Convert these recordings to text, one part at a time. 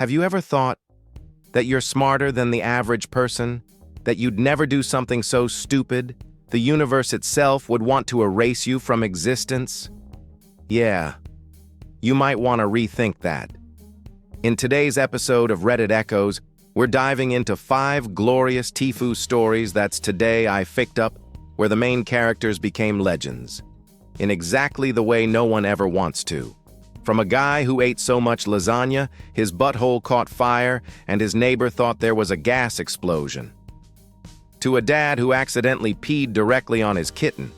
Have you ever thought that you're smarter than the average person? That you'd never do something so stupid, the universe itself would want to erase you from existence? Yeah, you might want to rethink that. In today's episode of Reddit Echoes, we're diving into 5 glorious TIFU stories that's today I ficked up, where the main characters became legends, in exactly the way no one ever wants to. From a guy who ate so much lasagna, his butthole caught fire, and his neighbor thought there was a gas explosion, to a dad who accidentally peed directly on his kitten.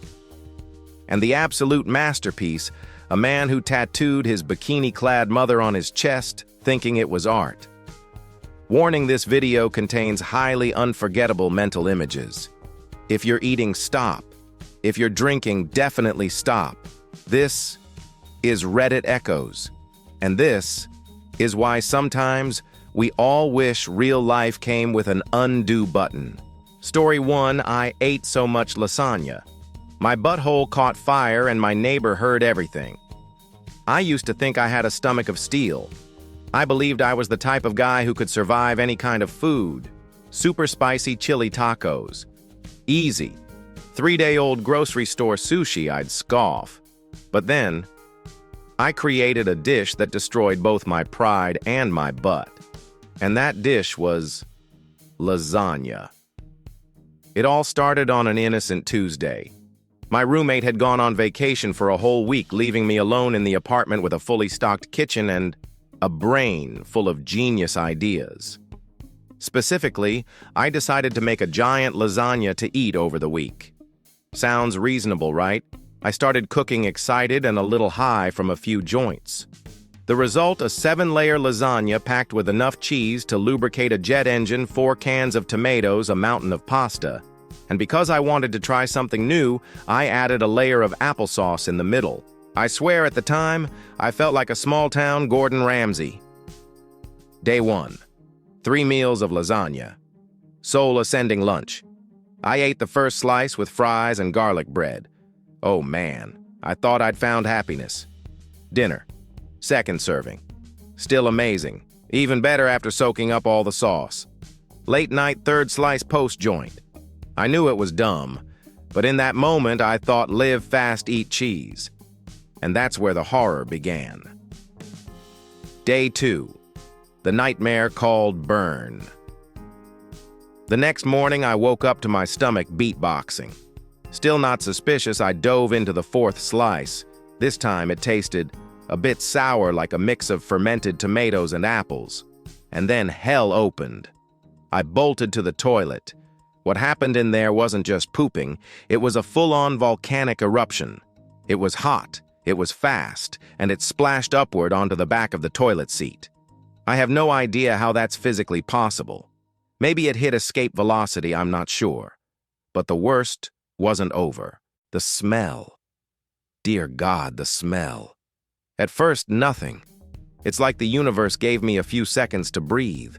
And the absolute masterpiece, a man who tattooed his bikini-clad mother on his chest, thinking it was art. Warning: this video contains highly unforgettable mental images. If you're eating, stop. If you're drinking, definitely stop. This is Reddit Echoes, and this is why sometimes we all wish real life came with an undo button. Story 1: I ate so much lasagna. My butthole caught fire and my neighbor heard everything. I used to think I had a stomach of steel. I believed I was the type of guy who could survive any kind of food. Super spicy chili tacos. Easy. 3-day-old grocery store sushi, I'd scoff. But then, I created a dish that destroyed both my pride and my butt. And that dish was lasagna. It all started on an innocent Tuesday. My roommate had gone on vacation for a whole week, leaving me alone in the apartment with a fully stocked kitchen and a brain full of genius ideas. Specifically, I decided to make a giant lasagna to eat over the week. Sounds reasonable, right? I started cooking excited and a little high from a few joints. The result: a 7-layer lasagna packed with enough cheese to lubricate a jet engine, 4 cans of tomatoes, a mountain of pasta. And because I wanted to try something new, I added a layer of applesauce in the middle. I swear at the time, I felt like a small-town Gordon Ramsay. Day 1. 3 meals of lasagna. Soul-ascending lunch. I ate the first slice with fries and garlic bread. Oh man, I thought I'd found happiness. Dinner. Second serving. Still amazing. Even better after soaking up all the sauce. Late night, 3rd slice post-joint. I knew it was dumb, but in that moment I thought, live fast, eat cheese. And that's where the horror began. Day 2. The nightmare called burn. The next morning I woke up to my stomach beatboxing. Still not suspicious, I dove into the 4th slice. This time it tasted a bit sour, like a mix of fermented tomatoes and apples. And then hell opened. I bolted to the toilet. What happened in there wasn't just pooping, it was a full-on volcanic eruption. It was hot, it was fast, and it splashed upward onto the back of the toilet seat. I have no idea how that's physically possible. Maybe it hit escape velocity, I'm not sure. But the worst wasn't over. The smell. Dear God, the smell. At first, nothing. It's like the universe gave me a few seconds to breathe.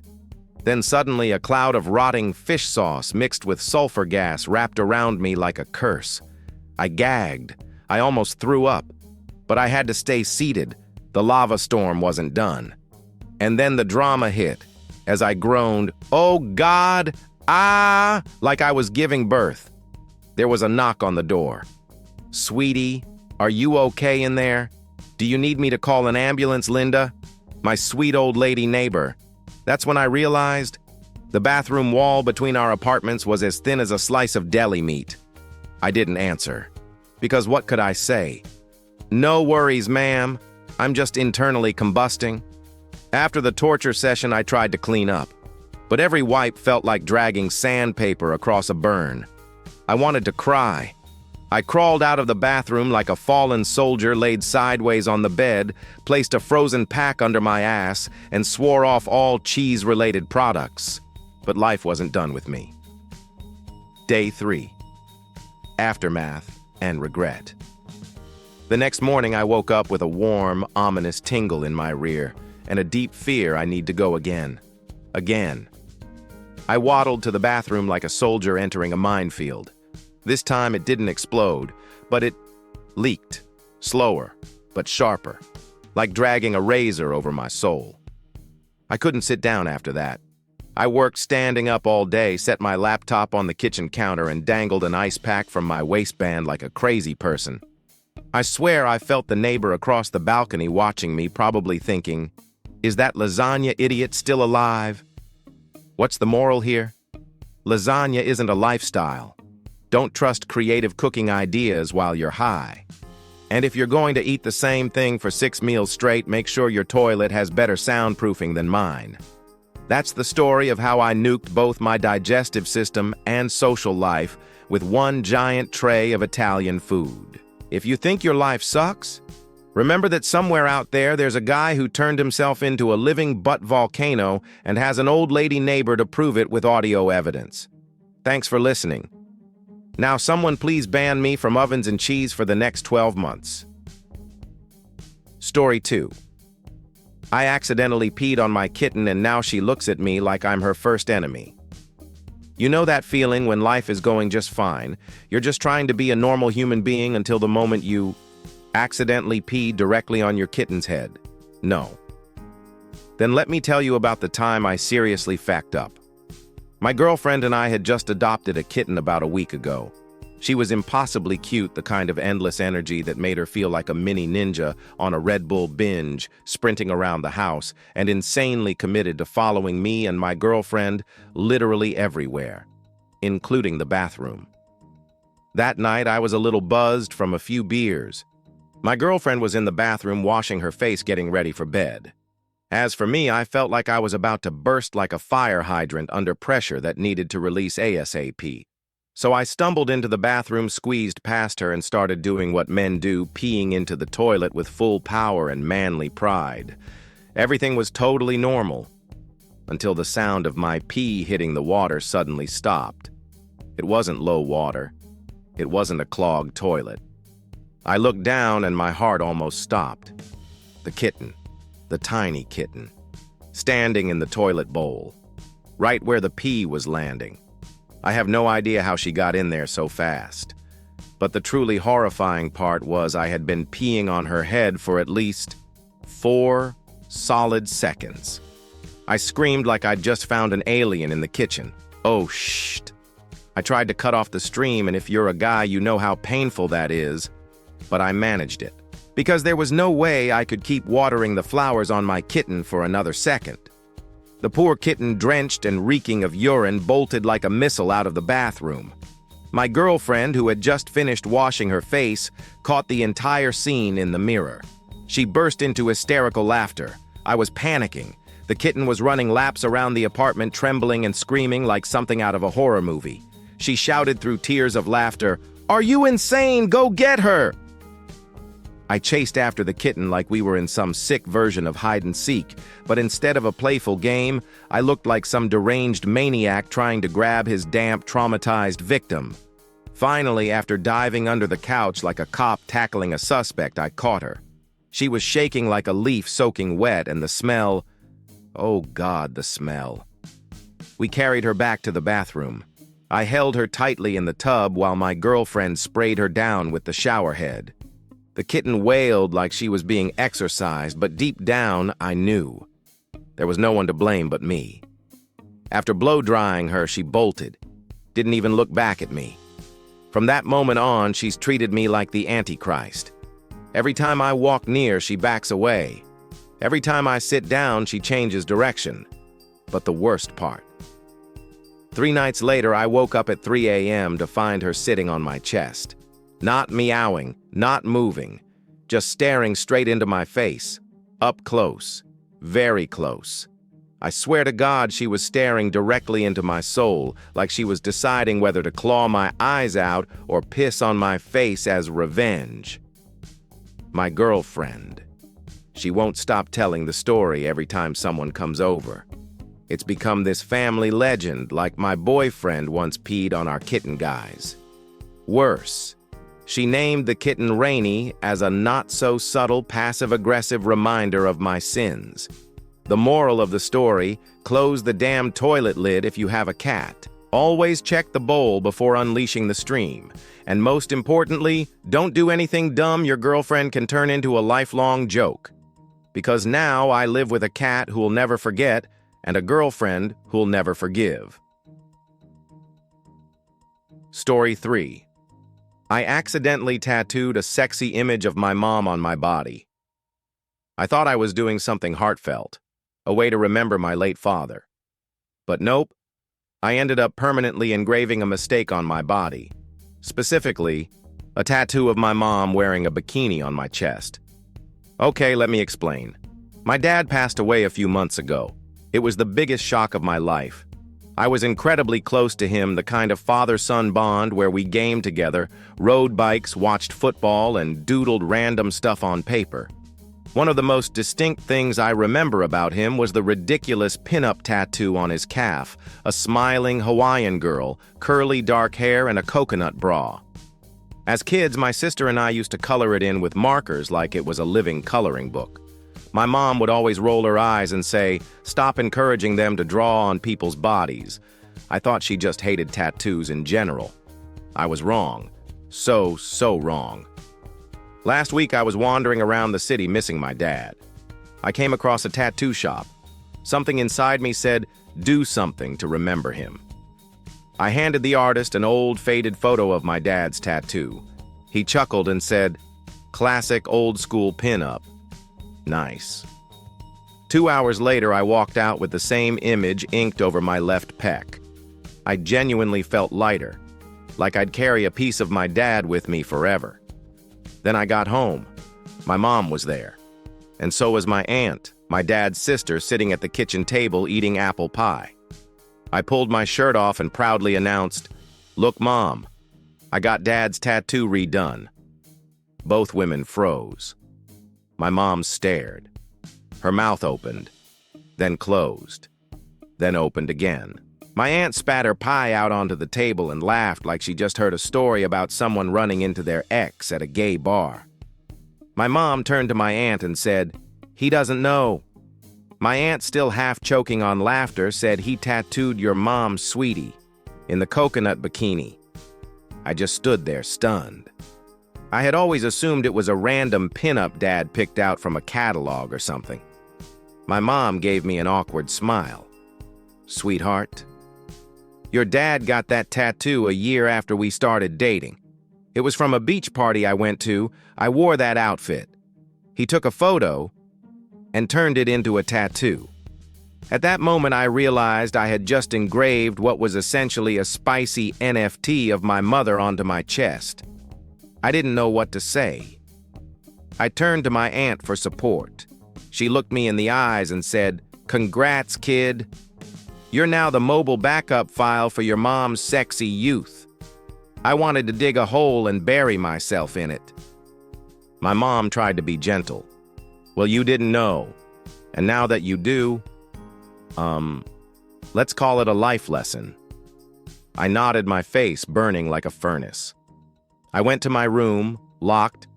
Then suddenly a cloud of rotting fish sauce mixed with sulfur gas wrapped around me like a curse. I gagged. I almost threw up. But I had to stay seated. The lava storm wasn't done. And then the drama hit, as I groaned, "Oh God, ah!" like I was giving birth. There was a knock on the door. "Sweetie, are you okay in there? Do you need me to call an ambulance, Linda?" My sweet old lady neighbor. That's when I realized the bathroom wall between our apartments was as thin as a slice of deli meat. I didn't answer, because what could I say? "No worries, ma'am. I'm just internally combusting." After the torture session, I tried to clean up, but every wipe felt like dragging sandpaper across a burn. I wanted to cry. I crawled out of the bathroom like a fallen soldier, laid sideways on the bed, placed a frozen pack under my ass, and swore off all cheese-related products. But life wasn't done with me. Day 3. Aftermath and regret. The next morning, I woke up with a warm, ominous tingle in my rear, and a deep fear I need to go again. Again. I waddled to the bathroom like a soldier entering a minefield. This time it didn't explode, but it leaked, slower, but sharper, like dragging a razor over my soul. I couldn't sit down after that. I worked standing up all day, set my laptop on the kitchen counter, and dangled an ice pack from my waistband like a crazy person. I swear I felt the neighbor across the balcony watching me, probably thinking, "Is that lasagna idiot still alive?" What's the moral here? Lasagna isn't a lifestyle. Don't trust creative cooking ideas while you're high. And if you're going to eat the same thing for 6 meals straight, make sure your toilet has better soundproofing than mine. That's the story of how I nuked both my digestive system and social life with one giant tray of Italian food. If you think your life sucks, remember that somewhere out there's a guy who turned himself into a living butt volcano and has an old lady neighbor to prove it with audio evidence. Thanks for listening. Now someone please ban me from ovens and cheese for the next 12 months. Story 2. I accidentally peed on my kitten and now she looks at me like I'm her first enemy. You know that feeling when life is going just fine, you're just trying to be a normal human being until the moment you accidentally pee directly on your kitten's head? No. Then let me tell you about the time I seriously facked up. My girlfriend and I had just adopted a kitten about a week ago. She was impossibly cute, the kind of endless energy that made her feel like a mini ninja on a Red Bull binge, sprinting around the house, and insanely committed to following me and my girlfriend literally everywhere, including the bathroom. That night, I was a little buzzed from a few beers. My girlfriend was in the bathroom washing her face, getting ready for bed. As for me, I felt like I was about to burst like a fire hydrant under pressure that needed to release ASAP. So I stumbled into the bathroom, squeezed past her, and started doing what men do, peeing into the toilet with full power and manly pride. Everything was totally normal, until the sound of my pee hitting the water suddenly stopped. It wasn't low water. It wasn't a clogged toilet. I looked down and my heart almost stopped. The kitten, the tiny kitten, standing in the toilet bowl, right where the pee was landing. I have no idea how she got in there so fast. But the truly horrifying part was I had been peeing on her head for at least 4 solid seconds. I screamed like I'd just found an alien in the kitchen. Oh, shh. I tried to cut off the stream, and if you're a guy, you know how painful that is. But I managed it, because there was no way I could keep watering the flowers on my kitten for another second. The poor kitten, drenched and reeking of urine, bolted like a missile out of the bathroom. My girlfriend, who had just finished washing her face, caught the entire scene in the mirror. She burst into hysterical laughter. I was panicking. The kitten was running laps around the apartment, trembling and screaming like something out of a horror movie. She shouted through tears of laughter, "Are you insane? Go get her!" I chased after the kitten like we were in some sick version of hide-and-seek, but instead of a playful game, I looked like some deranged maniac trying to grab his damp, traumatized victim. Finally, after diving under the couch like a cop tackling a suspect, I caught her. She was shaking like a leaf soaking wet, and the smell... oh God, the smell. We carried her back to the bathroom. I held her tightly in the tub while my girlfriend sprayed her down with the shower head. The kitten wailed like she was being exorcised, but deep down, I knew. There was no one to blame but me. After blow-drying her, she bolted. Didn't even look back at me. From that moment on, she's treated me like the Antichrist. Every time I walk near, she backs away. Every time I sit down, she changes direction. But the worst part. 3 nights later, I woke up at 3 a.m. to find her sitting on my chest. Not meowing, not moving, just staring straight into my face. Up close, very close. I swear to God she was staring directly into my soul, like she was deciding whether to claw my eyes out or piss on my face as revenge. My girlfriend. She won't stop telling the story every time someone comes over. It's become this family legend, like my boyfriend once peed on our kitten guys. Worse, she named the kitten Rainy as a not-so-subtle passive-aggressive reminder of my sins. The moral of the story, close the damn toilet lid if you have a cat. Always check the bowl before unleashing the stream. And most importantly, don't do anything dumb your girlfriend can turn into a lifelong joke. because now I live with a cat who'll never forget and a girlfriend who'll never forgive. Story 3. I accidentally tattooed a sexy image of my mom on my body. I thought I was doing something heartfelt, a way to remember my late father. But nope, I ended up permanently engraving a mistake on my body. Specifically, a tattoo of my mom wearing a bikini on my chest. Okay, let me explain. My dad passed away a few months ago. It was the biggest shock of my life. I was incredibly close to him, the kind of father-son bond where we gamed together, rode bikes, watched football, and doodled random stuff on paper. One of the most distinct things I remember about him was the ridiculous pin-up tattoo on his calf, a smiling Hawaiian girl, curly dark hair, and a coconut bra. As kids, my sister and I used to color it in with markers like it was a living coloring book. My mom would always roll her eyes and say, "Stop encouraging them to draw on people's bodies." I thought she just hated tattoos in general. I was wrong. So wrong. Last week, I was wandering around the city missing my dad. I came across a tattoo shop. Something inside me said, "Do something to remember him." I handed the artist an old, faded photo of my dad's tattoo. He chuckled and said, "Classic old-school pin-up. Nice." 2 hours later, I walked out with the same image inked over my left pec. I genuinely felt lighter, like I'd carry a piece of my dad with me forever. Then I got home. My mom was there. And so was my aunt, my dad's sister, sitting at the kitchen table eating apple pie. I pulled my shirt off and proudly announced, "Look, Mom, I got Dad's tattoo redone." Both women froze. My mom stared. Her mouth opened, then closed, then opened again. My aunt spat her pie out onto the table and laughed like she just heard a story about someone running into their ex at a gay bar. My mom turned to my aunt and said, "He doesn't know." My aunt, still half choking on laughter, said, "He tattooed your mom, sweetie, in the coconut bikini." I just stood there stunned. I had always assumed it was a random pin-up Dad picked out from a catalog or something. My mom gave me an awkward smile. "Sweetheart, your dad got that tattoo a year after we started dating. It was from a beach party I went to. I wore that outfit. He took a photo and turned it into a tattoo." At that moment, I realized I had just engraved what was essentially a spicy NFT of my mother onto my chest. I didn't know what to say. I turned to my aunt for support. She looked me in the eyes and said, "Congrats, kid. You're now the mobile backup file for your mom's sexy youth." I wanted to dig a hole and bury myself in it. My mom tried to be gentle. "Well, you didn't know. And now that you do, let's call it a life lesson." I nodded, my face burning like a furnace. I went to my room, locked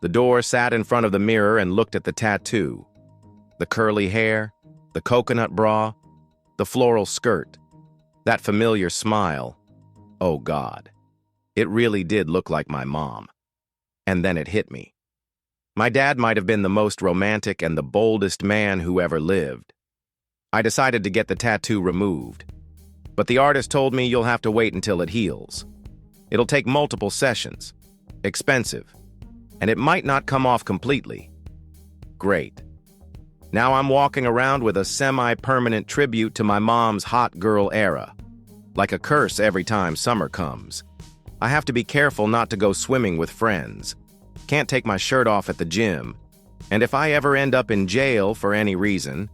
the door, sat in front of the mirror and looked at the tattoo. The curly hair, the coconut bra, the floral skirt, that familiar smile. Oh God, it really did look like my mom. And then it hit me. My dad might have been the most romantic and the boldest man who ever lived. I decided to get the tattoo removed. But the artist told me you'll have to wait until it heals. It'll take multiple sessions, expensive, and it might not come off completely. Great. Now I'm walking around with a semi-permanent tribute to my mom's hot girl era, like a curse every time summer comes. I have to be careful not to go swimming with friends. Can't take my shirt off at the gym. And if I ever end up in jail for any reason,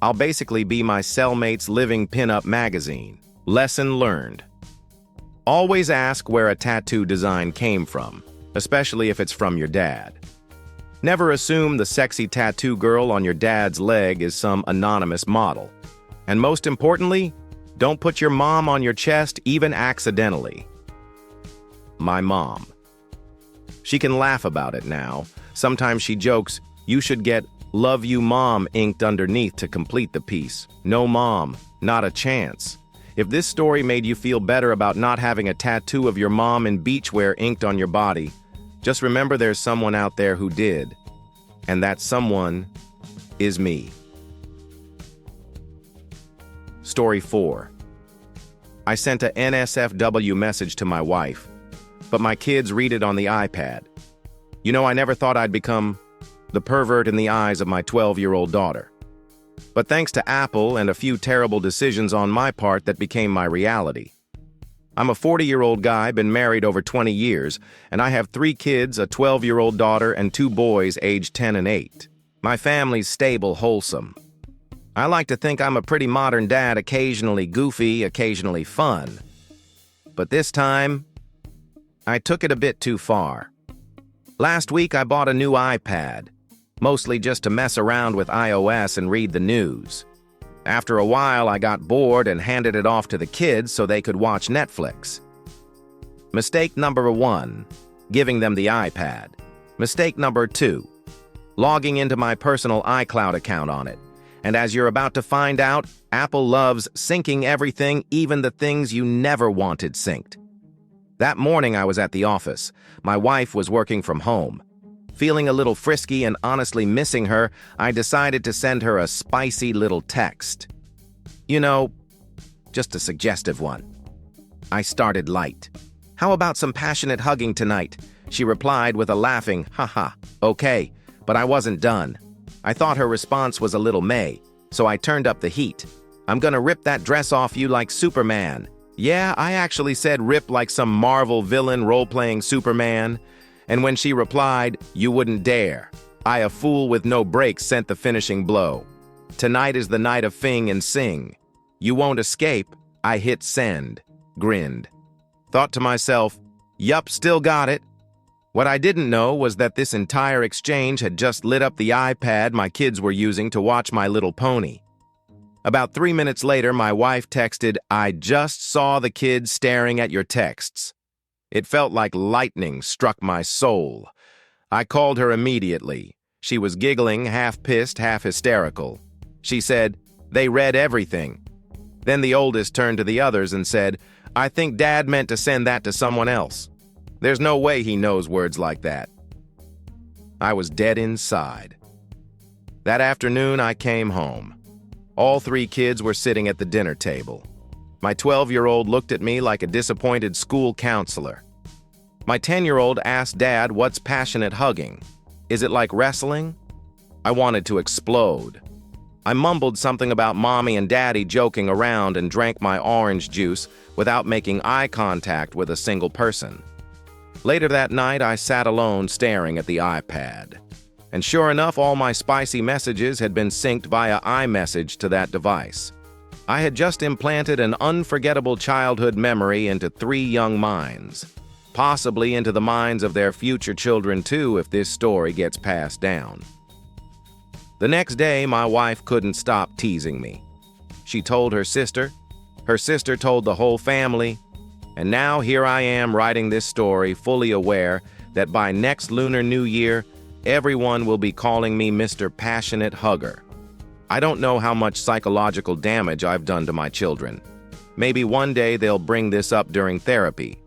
I'll basically be my cellmate's living pin-up magazine. Lesson learned. Always ask where a tattoo design came from, especially if it's from your dad. Never assume the sexy tattoo girl on your dad's leg is some anonymous model. And most importantly, don't put your mom on your chest even accidentally. My mom. She can laugh about it now. Sometimes she jokes, "You should get 'Love You Mom' inked underneath to complete the piece." No, Mom, not a chance. If this story made you feel better about not having a tattoo of your mom in beachwear inked on your body, just remember there's someone out there who did. And that someone is me. Story 4. I sent a NSFW message to my wife, but my kids read it on the iPad. You know, I never thought I'd become the pervert in the eyes of my 12-year-old daughter. But thanks to Apple and a few terrible decisions on my part, that became my reality. I'm a 40-year-old guy, been married over 20 years, and I have 3 kids, a 12-year-old daughter and 2 boys aged 10 and 8. My family's stable, wholesome. I like to think I'm a pretty modern dad, occasionally goofy, occasionally fun. But this time, I took it a bit too far. Last week, I bought a new iPad, mostly just to mess around with iOS and read the news. After a while, I got bored and handed it off to the kids so they could watch Netflix. Mistake number 1, giving them the iPad. Mistake number 2, logging into my personal iCloud account on it. And as you're about to find out, Apple loves syncing everything, even the things you never wanted synced. That morning I was at the office. My wife was working from home. Feeling a little frisky and honestly missing her, I decided to send her a spicy little text. You know, just a suggestive one. I started light. "How about some passionate hugging tonight?" She replied with a laughing, "Haha, okay," but I wasn't done. I thought her response was a little May, so I turned up the heat. "I'm gonna rip that dress off you like Superman." Yeah, I actually said rip like some Marvel villain role-playing Superman. And when she replied, "You wouldn't dare," I, a fool with no brakes, sent the finishing blow. "Tonight is the night of fing and sing. You won't escape." I hit send, grinned. Thought to myself, yup, still got it. What I didn't know was that this entire exchange had just lit up the iPad my kids were using to watch My Little Pony. About 3 minutes later, my wife texted, "I just saw the kids staring at your texts." It felt like lightning struck my soul. I called her immediately. She was giggling, half pissed, half hysterical. She said, "They read everything." Then the oldest turned to the others and said, "I think Dad meant to send that to someone else. There's no way he knows words like that." I was dead inside. That afternoon, I came home. All 3 kids were sitting at the dinner table. My 12-year-old looked at me like a disappointed school counselor. My 10-year-old asked Dad, "What's passionate hugging? Is it like wrestling?" I wanted to explode. I mumbled something about Mommy and Daddy joking around and drank my orange juice without making eye contact with a single person. Later that night, I sat alone staring at the iPad. And sure enough, all my spicy messages had been synced via iMessage to that device. I had just implanted an unforgettable childhood memory into 3 young minds, possibly into the minds of their future children too if this story gets passed down. The next day, my wife couldn't stop teasing me. She told her sister told the whole family, and now here I am writing this story fully aware that by next Lunar New Year, everyone will be calling me Mr. Passionate Hugger. I don't know how much psychological damage I've done to my children. Maybe one day they'll bring this up during therapy.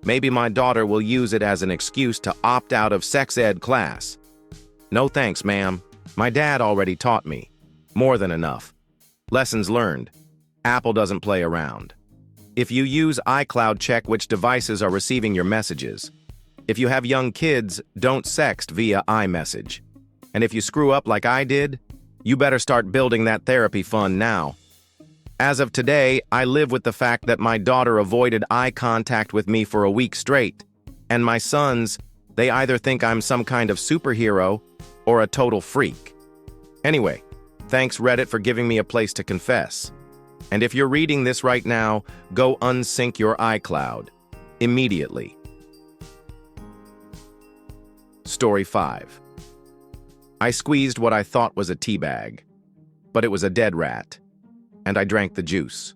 Maybe my daughter will use it as an excuse to opt out of sex ed class. No thanks, ma'am. My dad already taught me. More than enough. Lessons learned. Apple doesn't play around. If you use iCloud, check which devices are receiving your messages. If you have young kids, don't sext via iMessage. And if you screw up like I did, you better start building that therapy fund now. As of today, I live with the fact that my daughter avoided eye contact with me for a week straight. And my sons, they either think I'm some kind of superhero or a total freak. Anyway, thanks Reddit for giving me a place to confess. And if you're reading this right now, go unsync your iCloud. Immediately. Story 5. I squeezed what I thought was a tea bag, but it was a dead rat, and I drank the juice.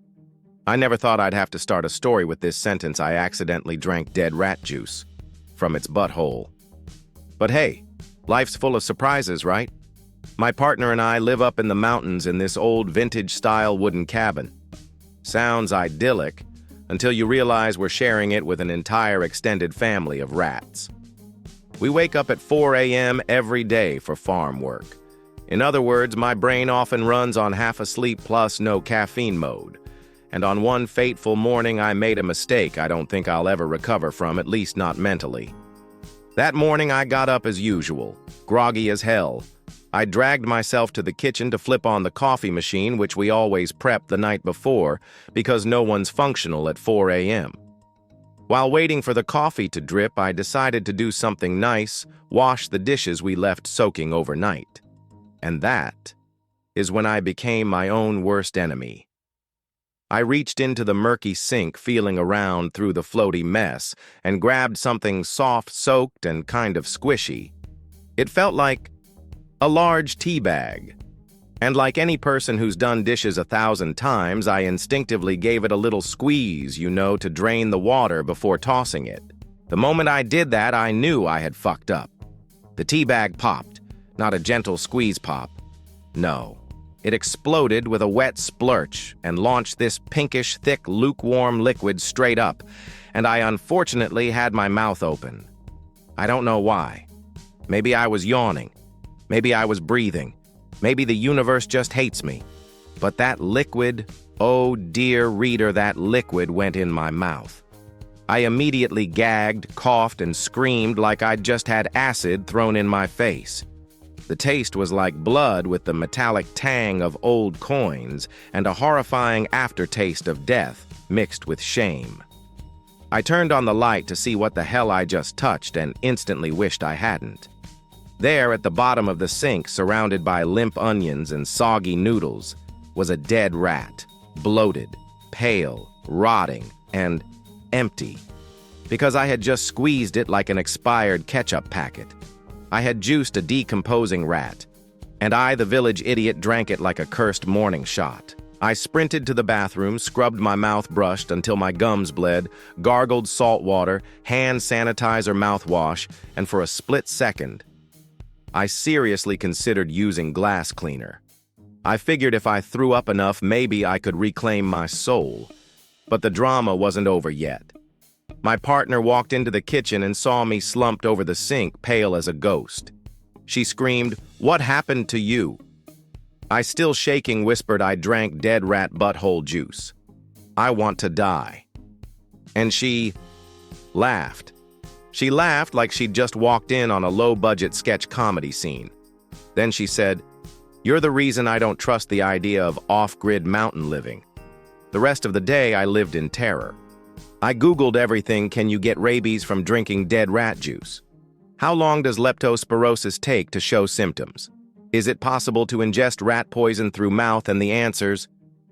I never thought I'd have to start a story with this sentence. I accidentally drank dead rat juice from its butthole. But hey, life's full of surprises, right? My partner and I live up in the mountains in this old vintage-style wooden cabin. Sounds idyllic until you realize we're sharing it with an entire extended family of rats. We wake up at 4 a.m. every day for farm work. In other words, my brain often runs on half asleep plus no caffeine mode. And on one fateful morning, I made a mistake I don't think I'll ever recover from, at least not mentally. That morning, I got up as usual, groggy as hell. I dragged myself to the kitchen to flip on the coffee machine, which we always prep the night before, because no one's functional at 4 a.m. While waiting for the coffee to drip, I decided to do something nice, wash the dishes we left soaking overnight. And that is when I became my own worst enemy. I reached into the murky sink, feeling around through the floaty mess, and grabbed something soft, soaked, and kind of squishy. It felt like a large tea bag. And like any person who's done dishes 1,000 times, I instinctively gave it a little squeeze, to drain the water before tossing it. The moment I did that, I knew I had fucked up. The tea bag popped. Not a gentle squeeze pop. No. It exploded with a wet splurch and launched this pinkish, thick, lukewarm liquid straight up, and I unfortunately had my mouth open. I don't know why. Maybe I was yawning. Maybe I was breathing. Maybe the universe just hates me. But that liquid, oh dear reader, that liquid went in my mouth. I immediately gagged, coughed, and screamed like I'd just had acid thrown in my face. The taste was like blood with the metallic tang of old coins and a horrifying aftertaste of death mixed with shame. I turned on the light to see what the hell I just touched and instantly wished I hadn't. There, at the bottom of the sink, surrounded by limp onions and soggy noodles, was a dead rat, bloated, pale, rotting, and empty. Because I had just squeezed it like an expired ketchup packet. I had juiced a decomposing rat, and I, the village idiot, drank it like a cursed morning shot. I sprinted to the bathroom, scrubbed my mouth brushed until my gums bled, gargled salt water, hand sanitizer mouthwash, and for a split second, I seriously considered using glass cleaner. I figured if I threw up enough, maybe I could reclaim my soul. But the drama wasn't over yet. My partner walked into the kitchen and saw me slumped over the sink, pale as a ghost. She screamed, "What happened to you?" I, still shaking, whispered I drank dead rat butthole juice. I want to die. And she laughed. She laughed like she'd just walked in on a low-budget sketch comedy scene. Then she said, "You're the reason I don't trust the idea of off-grid mountain living." The rest of the day, I lived in terror. I Googled everything. Can you get rabies from drinking dead rat juice? How long does leptospirosis take to show symptoms? Is it possible to ingest rat poison through mouth? And the answer's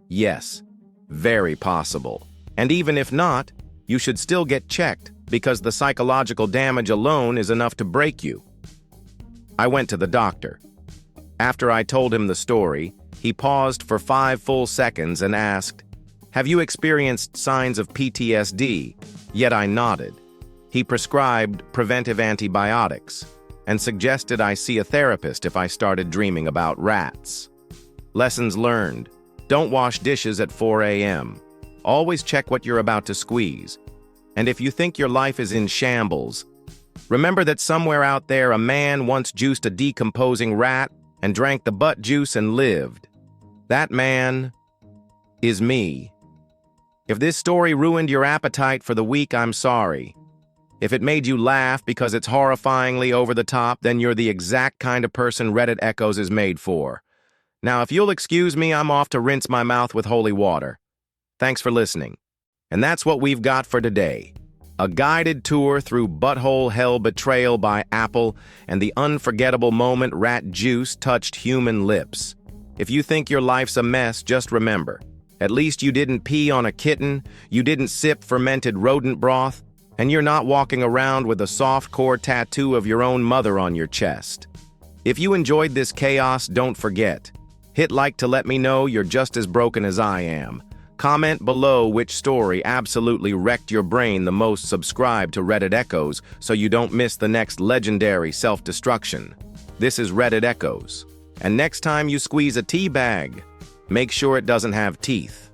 yes, very possible. And even if not, you should still get checked because the psychological damage alone is enough to break you. I went to the doctor. After I told him the story, he paused for 5 full seconds and asked, "Have you experienced signs of PTSD?" Yet I nodded. He prescribed preventive antibiotics and suggested I see a therapist if I started dreaming about rats. Lessons learned. Don't wash dishes at 4 a.m. Always check what you're about to squeeze. And if you think your life is in shambles, remember that somewhere out there a man once juiced a decomposing rat and drank the butt juice and lived. That man is me. If this story ruined your appetite for the week, I'm sorry. If it made you laugh because it's horrifyingly over the top, then you're the exact kind of person Reddit Echoes is made for. Now, if you'll excuse me, I'm off to rinse my mouth with holy water. Thanks for listening. And that's what we've got for today. A guided tour through butthole hell betrayal by Apple and the unforgettable moment rat juice touched human lips. If you think your life's a mess, just remember, at least you didn't pee on a kitten, you didn't sip fermented rodent broth, and you're not walking around with a soft-core tattoo of your own mother on your chest. If you enjoyed this chaos, don't forget. Hit like to let me know you're just as broken as I am. Comment below which story absolutely wrecked your brain the most. Subscribe to Reddit Echoes so you don't miss the next legendary self-destruction. This is Reddit Echoes. And next time you squeeze a tea bag, make sure it doesn't have teeth.